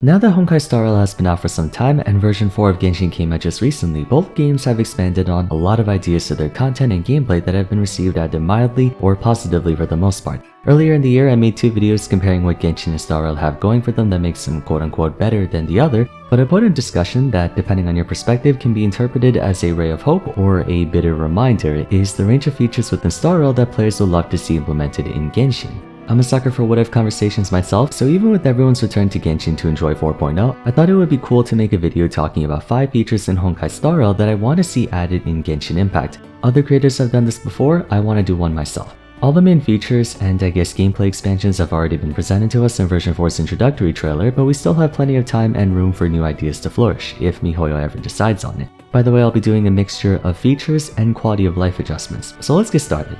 Now that Honkai Star Rail has been out for some time and version 4 of Genshin came out just recently, both games have expanded on a lot of ideas to their content and gameplay that have been received either mildly or positively for the most part. Earlier in the year, I made 2 videos comparing what Genshin and Star Rail have going for them that makes them quote-unquote better than the other, but I put in discussion that, depending on your perspective, can be interpreted as a ray of hope or a bitter reminder is the range of features within Star Rail that players would love to see implemented in Genshin. I'm a sucker for what-if conversations myself, so even with everyone's return to Genshin to enjoy 4.0, I thought it would be cool to make a video talking about 5 features in Honkai Star Rail that I want to see added in Genshin Impact. Other creators have done this before, I want to do one myself. All the main features and I guess gameplay expansions have already been presented to us in version 4's introductory trailer, but we still have plenty of time and room for new ideas to flourish, if miHoYo ever decides on it. By the way, I'll be doing a mixture of features and quality of life adjustments, so let's get started.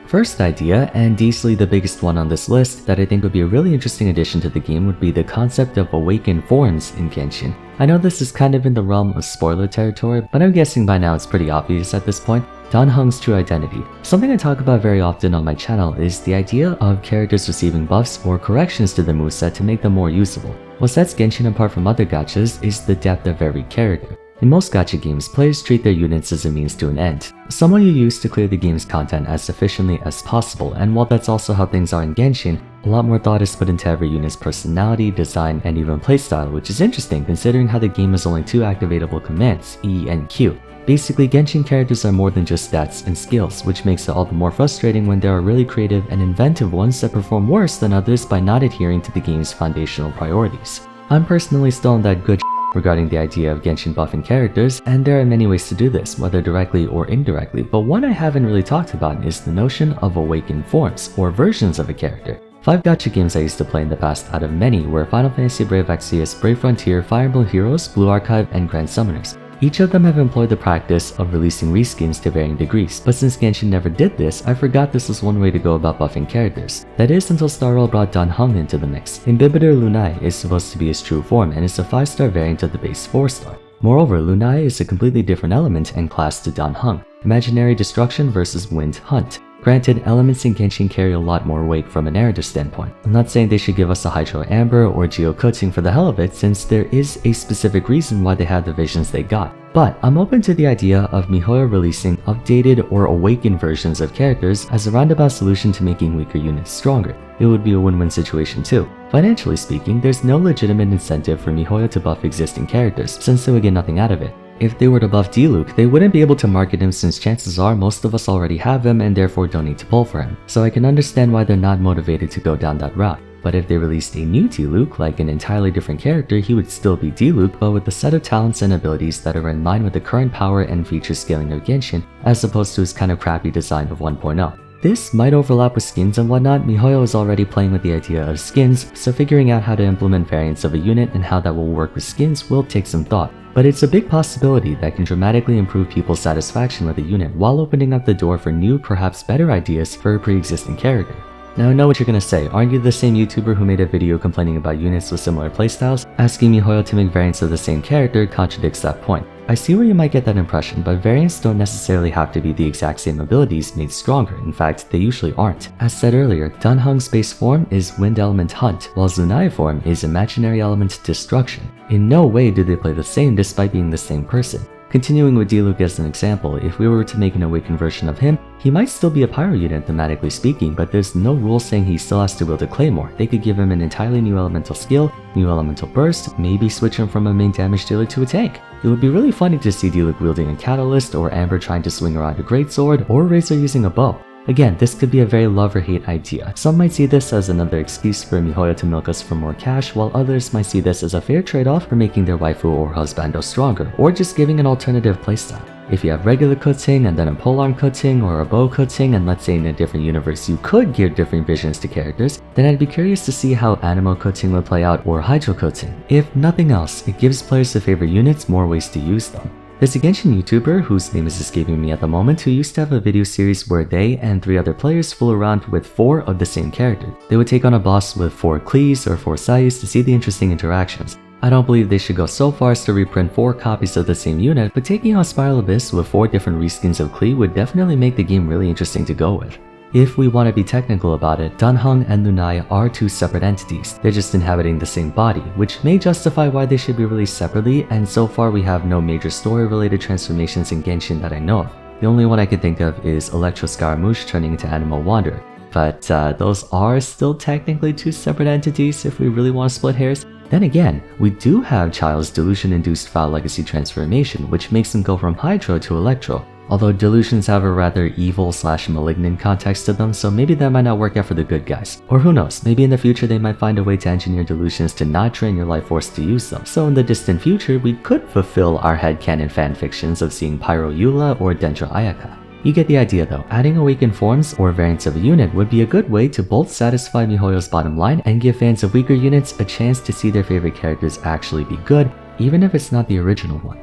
First idea, and easily the biggest one on this list, that I think would be a really interesting addition to the game would be the concept of awakened forms in Genshin. I know this is kind of in the realm of spoiler territory, but I'm guessing by now it's pretty obvious at this point. Dan Heng's true identity. Something I talk about very often on my channel is the idea of characters receiving buffs or corrections to the moveset to make them more usable. What sets Genshin apart from other gachas is the depth of every character. In most gacha games, players treat their units as a means to an end, someone you use to clear the game's content as efficiently as possible, and while that's also how things are in Genshin, a lot more thought is put into every unit's personality, design, and even playstyle, which is interesting considering how the game has only 2 activatable commands, E and Q. Basically, Genshin characters are more than just stats and skills, which makes it all the more frustrating when there are really creative and inventive ones that perform worse than others by not adhering to the game's foundational priorities. I'm personally still on that good regarding the idea of Genshin buffing characters, and there are many ways to do this, whether directly or indirectly, but one I haven't really talked about is the notion of awakened forms, or versions of a character. 5 gacha games I used to play in the past out of many were Final Fantasy Brave Exvius, Brave Frontier, Fire Emblem Heroes, Blue Archive, and Grand Summoners. Each of them have employed the practice of releasing reskins to varying degrees, but since Genshin never did this, I forgot this was one way to go about buffing characters. That is until Star Rail brought Dan Heng into the mix. Inhibitor Lunai is supposed to be his true form and is a 5-star variant of the base 4-star. Moreover, Lunai is a completely different element and class to Dan Heng. Imaginary Destruction versus Wind Hunt. Granted, elements in Genshin carry a lot more weight from a narrative standpoint. I'm not saying they should give us a Hydro Amber or Geo Kutzing for the hell of it, since there is a specific reason why they had the visions they got. But I'm open to the idea of miHoYo releasing updated or awakened versions of characters as a roundabout solution to making weaker units stronger. It would be a win-win situation too. Financially speaking, there's no legitimate incentive for miHoYo to buff existing characters, since they would get nothing out of it. If they were to buff Diluc, they wouldn't be able to market him since chances are most of us already have him and therefore don't need to pull for him. So I can understand why they're not motivated to go down that route. But if they released a new Diluc, like an entirely different character, he would still be Diluc, but with a set of talents and abilities that are in line with the current power and feature scaling of Genshin, as opposed to his kind of crappy design of 1.0. This might overlap with skins and whatnot. miHoYo is already playing with the idea of skins, so figuring out how to implement variants of a unit and how that will work with skins will take some thought. But it's a big possibility that can dramatically improve people's satisfaction with a unit while opening up the door for new, perhaps better ideas for a pre-existing character. Now I know what you're gonna say, aren't you the same YouTuber who made a video complaining about units with similar playstyles? Asking miHoYo to make variants of the same character contradicts that point. I see where you might get that impression, but variants don't necessarily have to be the exact same abilities made stronger. In fact, they usually aren't. As said earlier, Dan Heng's base form is Wind Element Hunt, while Lunai form is Imaginary Element Destruction. In no way do they play the same despite being the same person. Continuing with Diluc as an example, if we were to make an awakened version of him, he might still be a pyro unit thematically speaking, but there's no rule saying he still has to wield a claymore. They could give him an entirely new elemental skill, new elemental burst, maybe switch him from a main damage dealer to a tank. It would be really funny to see Diluc wielding a catalyst, or Amber trying to swing around a greatsword, or Razor using a bow. Again, this could be a very love or hate idea. Some might see this as another excuse for miHoYo to milk us for more cash, while others might see this as a fair trade-off for making their waifu or husbando stronger, or just giving an alternative playstyle. If you have regular Kutzing and then a polearm Kutzing or a bow Kutzing, and let's say in a different universe you could give different visions to characters, then I'd be curious to see how Anemo Kutzing would play out or Hydro Kutzing. If nothing else, it gives players to favor units more ways to use them. There's a Genshin YouTuber, whose name is escaping me at the moment, who used to have a video series where they and 3 other players fool around with 4 of the same character. They would take on a boss with 4 Klees or 4 Sayus to see the interesting interactions. I don't believe they should go so far as to reprint 4 copies of the same unit, but taking on Spiral Abyss with 4 different reskins of Klee would definitely make the game really interesting to go with. If we want to be technical about it, Danheng and Lunai are two separate entities. They're just inhabiting the same body, which may justify why they should be released separately, and so far we have no major story-related transformations in Genshin that I know of. The only one I can think of is Electro Scaramouche turning into Animal Wanderer. But those are still technically two separate entities if we really want to split hairs. Then again, we do have Child's delusion-induced Foul Legacy transformation, which makes him go from Hydro to Electro. Although delusions have a rather evil/malignant context to them, so maybe that might not work out for the good guys. Or who knows, maybe in the future they might find a way to engineer delusions to not drain your life force to use them. So in the distant future, we could fulfill our headcanon fanfictions of seeing Pyro Eula or Dendro Ayaka. You get the idea though, adding awakened forms or variants of a unit would be a good way to both satisfy MiHoYo's bottom line and give fans of weaker units a chance to see their favorite characters actually be good, even if it's not the original one.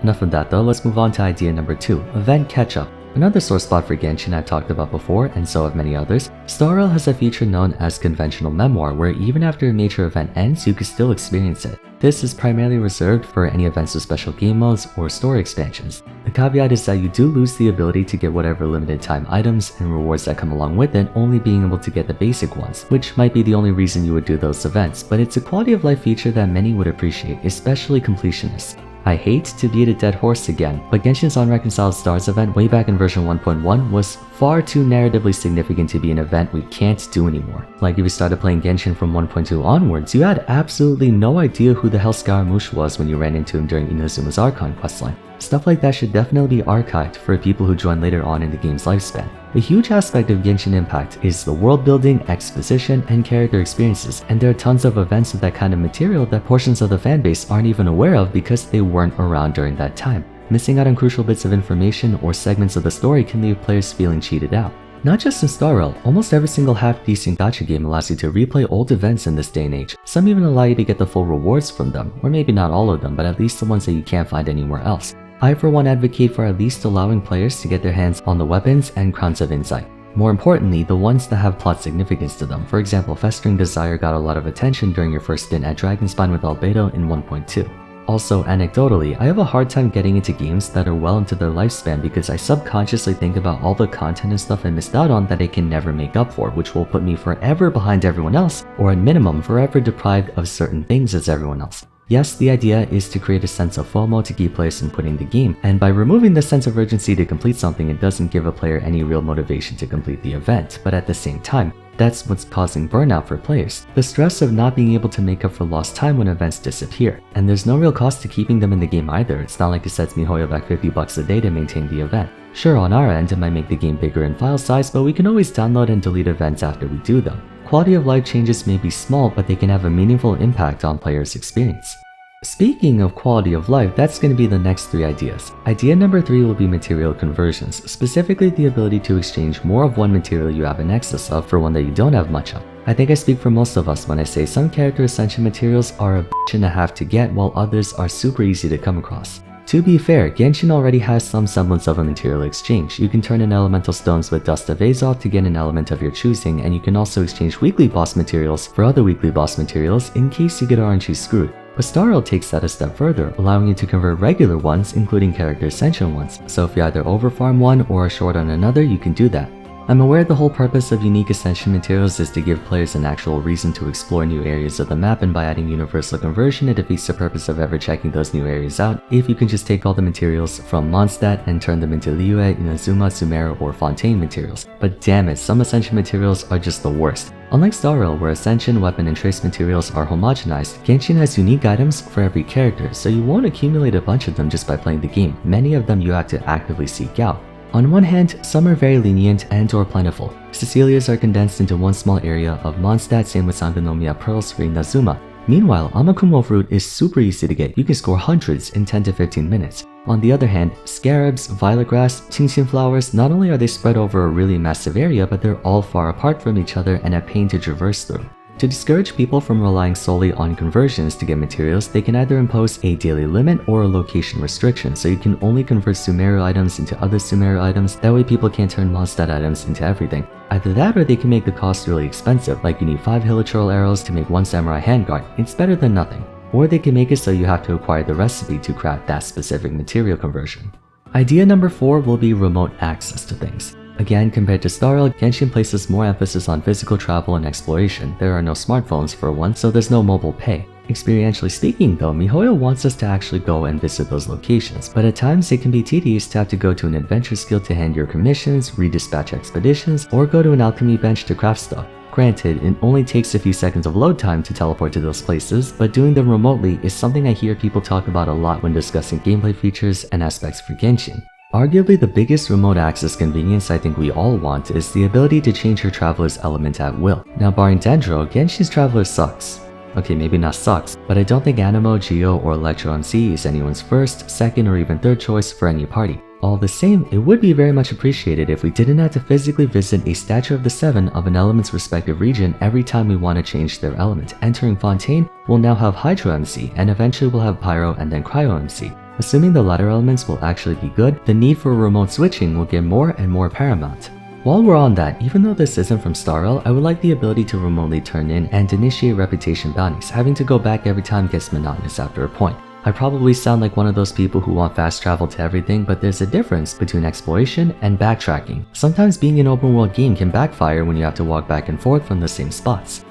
Enough of that though, let's move on to idea number 2, event catch-up. Another sore spot for Genshin I've talked about before, and so have many others. Star Rail has a feature known as Conventional Memoir, where even after a major event ends, you can still experience it. This is primarily reserved for any events with special game modes or story expansions. The caveat is that you do lose the ability to get whatever limited time items and rewards that come along with it, only being able to get the basic ones, which might be the only reason you would do those events, but it's a quality of life feature that many would appreciate, especially completionists. I hate to beat a dead horse again, but Genshin's Unreconciled Stars event way back in version 1.1 was far too narratively significant to be an event we can't do anymore. Like if you started playing Genshin from 1.2 onwards, you had absolutely no idea who the hell Scaramouche was when you ran into him during Inazuma's Archon questline. Stuff like that should definitely be archived for people who join later on in the game's lifespan. A huge aspect of Genshin Impact is the world building, exposition, and character experiences, and there are tons of events with that kind of material that portions of the fanbase aren't even aware of because they weren't around during that time. Missing out on crucial bits of information or segments of the story can leave players feeling cheated out. Not just in Star Rail, almost every single half-decent gacha game allows you to replay old events in this day and age. Some even allow you to get the full rewards from them, or maybe not all of them, but at least the ones that you can't find anywhere else. I for one advocate for at least allowing players to get their hands on the weapons and crowns of insight. More importantly, the ones that have plot significance to them. For example, Festering Desire got a lot of attention during your first stint at Dragonspine with Albedo in 1.2. Also, anecdotally, I have a hard time getting into games that are well into their lifespan because I subconsciously think about all the content and stuff I missed out on that I can never make up for, which will put me forever behind everyone else, or at minimum, forever deprived of certain things as everyone else. Yes, the idea is to create a sense of FOMO to keep players in quitting the game, and by removing the sense of urgency to complete something, it doesn't give a player any real motivation to complete the event, but at the same time, that's what's causing burnout for players. The stress of not being able to make up for lost time when events disappear. And there's no real cost to keeping them in the game either. It's not like it sets MiHoYo back $50 a day to maintain the event. Sure, on our end, it might make the game bigger in file size, but we can always download and delete events after we do them. Quality of life changes may be small, but they can have a meaningful impact on players' experience. Speaking of quality of life, that's going to be the next 3 ideas. Idea number 3 will be material conversions, specifically the ability to exchange more of one material you have an excess of for one that you don't have much of. I think I speak for most of us when I say some character ascension materials are a bitch and a half to get, while others are super easy to come across. To be fair, Genshin already has some semblance of a material exchange. You can turn in elemental stones with Dust of Azoth to get an element of your choosing, and you can also exchange weekly boss materials for other weekly boss materials in case you get RNG screwed. But Star Rail takes that a step further, allowing you to convert regular ones, including character ascension ones, so if you either overfarm one or are short on another, you can do that. I'm aware the whole purpose of unique ascension materials is to give players an actual reason to explore new areas of the map, and by adding universal conversion it defeats the purpose of ever checking those new areas out if you can just take all the materials from Mondstadt and turn them into Liyue, Inazuma, Sumeru, or Fontaine materials. But damn it, some ascension materials are just the worst. Unlike Star Rail, where ascension, weapon, and trace materials are homogenized, Genshin has unique items for every character, so you won't accumulate a bunch of them just by playing the game. Many of them you have to actively seek out. On one hand, some are very lenient and or plentiful. Cecilias are condensed into one small area of Mondstadt, same with Sangonomiya Pearls for Inazuma. Meanwhile, Amakumo fruit is super easy to get. You can score hundreds in 10 to 15 minutes. On the other hand, scarabs, violet grass, Qingxin flowers, not only are they spread over a really massive area, but they're all far apart from each other and a pain to traverse through. To discourage people from relying solely on conversions to get materials, they can either impose a daily limit or a location restriction, so you can only convert Sumeru items into other Sumeru items. That way people can't turn Mondstadt items into everything. Either that, or they can make the cost really expensive, like you need 5 Hilichurl arrows to make 1 Samurai handguard. It's better than nothing. Or they can make it so you have to acquire the recipe to craft that specific material conversion. Idea number 4 will be remote access to things. Again, compared to Starl, Genshin places more emphasis on physical travel and exploration. There are no smartphones for one, so there's no mobile pay. Experientially speaking though, miHoYo wants us to actually go and visit those locations, but at times it can be tedious to have to go to an adventure skill to hand your commissions, redispatch expeditions, or go to an alchemy bench to craft stuff. Granted, it only takes a few seconds of load time to teleport to those places, but doing them remotely is something I hear people talk about a lot when discussing gameplay features and aspects for Genshin. Arguably the biggest remote access convenience I think we all want is the ability to change your traveler's element at will. Now barring Dendro, Genshin's traveler sucks. Okay, maybe not sucks, but I don't think Anemo, Geo, or Electro MC is anyone's first, second, or even third choice for any party. All the same, it would be very much appreciated if we didn't have to physically visit a statue of the 7 of an element's respective region every time we want to change their element. Entering Fontaine, we'll now have Hydro MC, and eventually we'll have Pyro and then Cryo MC. Assuming the latter elements will actually be good, the need for remote switching will get more and more paramount. While we're on that, even though this isn't from Starl, I would like the ability to remotely turn in and initiate reputation bounties. Having to go back every time gets monotonous after a point. I probably sound like one of those people who want fast travel to everything, but there's a difference between exploration and backtracking. Sometimes being an open world game can backfire when you have to walk back and forth from the same spots.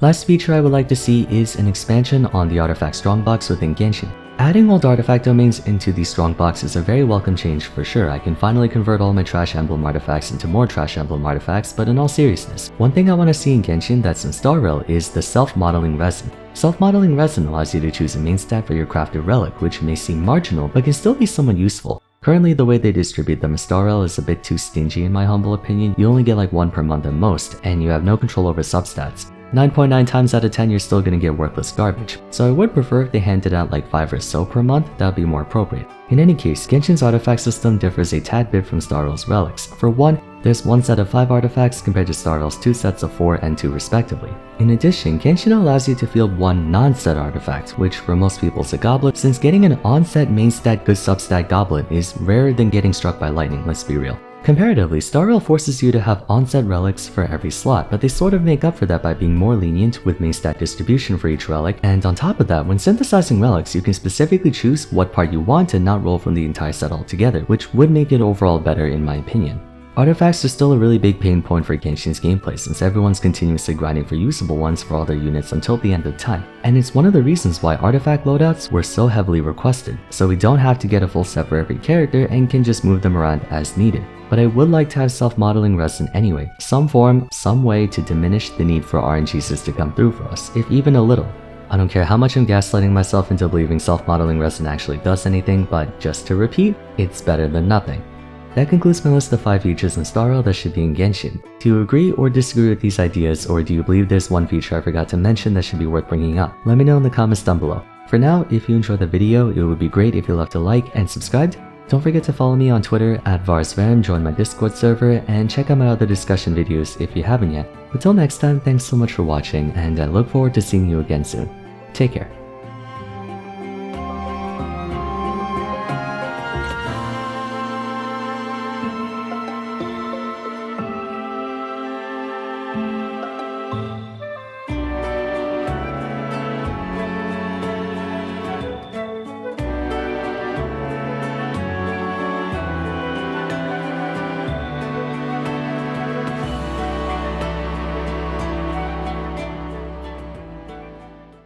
Last feature I would like to see is an expansion on the artifact strongbox within Genshin. Adding old artifact domains into these strongbox is a very welcome change for sure. I can finally convert all my trash emblem artifacts into more trash emblem artifacts, but in all seriousness, one thing I want to see in Genshin that's in Starl is the self-modeling resin. Self-modeling resin allows you to choose a main stat for your crafted relic, which may seem marginal but can still be somewhat useful. Currently, the way they distribute them in Starl is a bit too stingy in my humble opinion. You only get like one per month at most, and you have no control over substats. 9.9 times out of 10 you're still gonna get worthless garbage, so I would prefer if they handed out like 5 or so per month. That would be more appropriate. In any case, Genshin's artifact system differs a tad bit from Starl's relics. For one, there's one set of 5 artifacts compared to Starl's 2 sets of 4 and 2 respectively. In addition, Genshin allows you to field one non-set artifact, which for most people is a goblet, since getting an on-set main stat good substat goblet is rarer than getting struck by lightning, let's be real. Comparatively, Starl forces you to have on-set relics for every slot, but they sort of make up for that by being more lenient with main stat distribution for each relic, and on top of that, when synthesizing relics, you can specifically choose what part you want and not roll from the entire set altogether, which would make it overall better in my opinion. Artifacts are still a really big pain point for Genshin's gameplay since everyone's continuously grinding for usable ones for all their units until the end of time, and it's one of the reasons why artifact loadouts were so heavily requested, so we don't have to get a full set for every character and can just move them around as needed. But I would like to have self-modeling resin anyway, some form, some way to diminish the need for RNGs to come through for us, if even a little. I don't care how much I'm gaslighting myself into believing self-modeling resin actually does anything, but just to repeat, it's better than nothing. That concludes my list of 5 features in Starl that should be in Genshin. Do you agree or disagree with these ideas, or do you believe there's one feature I forgot to mention that should be worth bringing up? Let me know in the comments down below. For now, if you enjoyed the video, it would be great if you left a like and subscribed. Don't forget to follow me on Twitter at VarsVaram, join my Discord server, and check out my other discussion videos if you haven't yet. Until next time, thanks so much for watching, and I look forward to seeing you again soon. Take care.